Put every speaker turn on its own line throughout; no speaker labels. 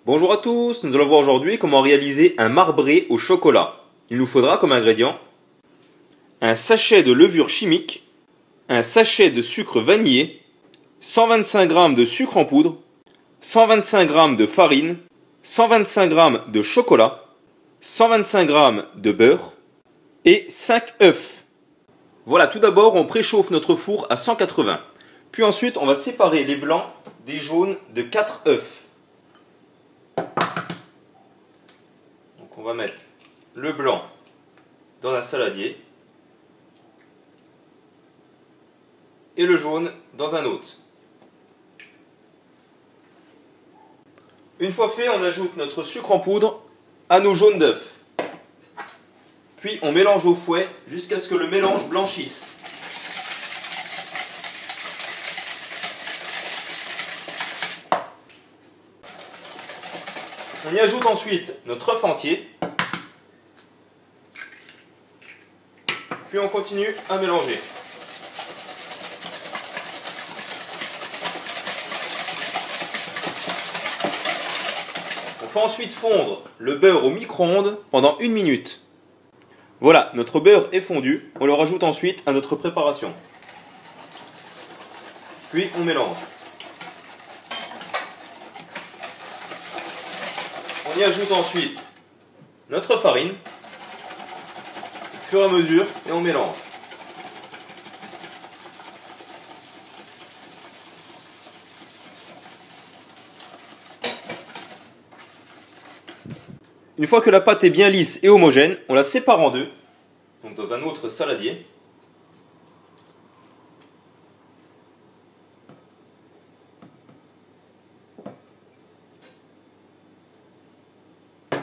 Bonjour à tous, nous allons voir aujourd'hui comment réaliser un marbré au chocolat. Il nous faudra comme ingrédients un sachet de levure chimique, un sachet de sucre vanillé, 125 g de sucre en poudre, 125 g de farine, 125 g de chocolat, 125 g de beurre et 5 œufs. Voilà, tout d'abord on préchauffe notre four à 180. Puis ensuite on va séparer les blancs des jaunes de 4 œufs. Donc on va mettre le blanc dans un saladier et le jaune dans un autre. Une fois fait, on ajoute notre sucre en poudre à nos jaunes d'œufs. Puis on mélange au fouet jusqu'à ce que le mélange blanchisse. On y ajoute ensuite notre œuf entier. Puis on continue à mélanger. On fait ensuite fondre le beurre au micro-ondes pendant 1 minute. Voilà, notre beurre est fondu. On le rajoute ensuite à notre préparation. Puis on mélange. On y ajoute ensuite notre farine, au fur et à mesure, et on mélange. Une fois que la pâte est bien lisse et homogène, on la sépare en deux, donc dans un autre saladier.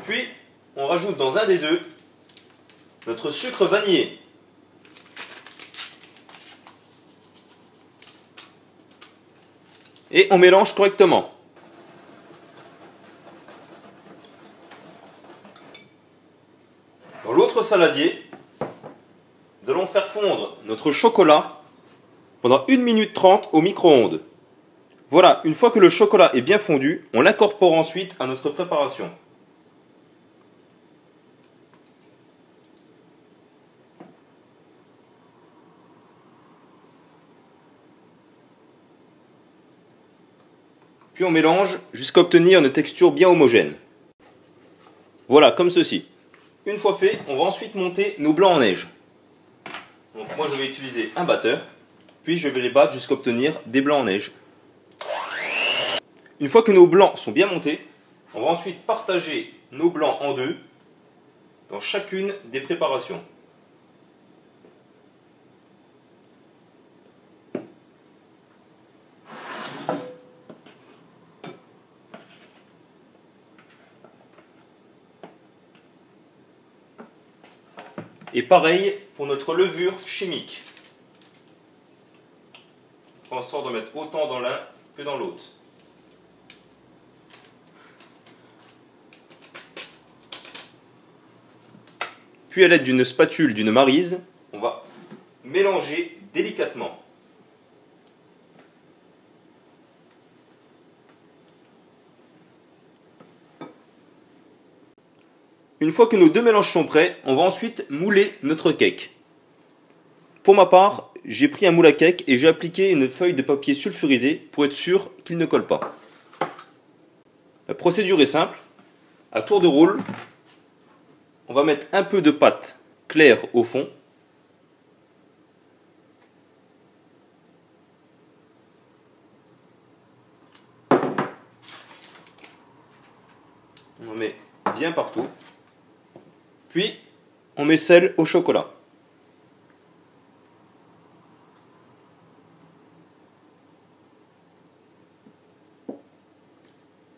Puis, on rajoute dans un des deux notre sucre vanillé. Et on mélange correctement. Dans l'autre saladier, nous allons faire fondre notre chocolat pendant 1 minute 30 au micro-ondes. Voilà, une fois que le chocolat est bien fondu, on l'incorpore ensuite à notre préparation. Puis on mélange jusqu'à obtenir une texture bien homogène. Voilà, comme ceci. Une fois fait, on va ensuite monter nos blancs en neige. Donc moi je vais utiliser un batteur, puis je vais les battre jusqu'à obtenir des blancs en neige. Une fois que nos blancs sont bien montés, on va ensuite partager nos blancs en deux dans chacune des préparations. Et pareil pour notre levure chimique. On fait en sorte de mettre autant dans l'un que dans l'autre. Puis à l'aide d'une spatule, d'une maryse, on va mélanger délicatement. Une fois que nos deux mélanges sont prêts, on va ensuite mouler notre cake. Pour ma part, j'ai pris un moule à cake et j'ai appliqué une feuille de papier sulfurisé pour être sûr qu'il ne colle pas. La procédure est simple. À tour de rôle, on va mettre un peu de pâte claire au fond. On en met bien partout. Puis, on met sel au chocolat.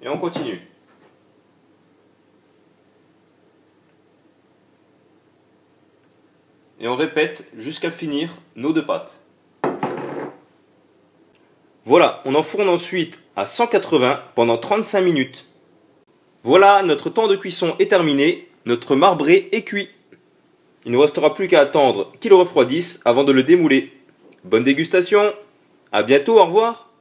Et on continue. Et on répète jusqu'à finir nos deux pâtes. Voilà, on enfourne ensuite à 180 pendant 35 minutes. Voilà, notre temps de cuisson est terminé. Notre marbré est cuit. Il ne nous restera plus qu'à attendre qu'il refroidisse avant de le démouler. Bonne dégustation. À bientôt, au revoir.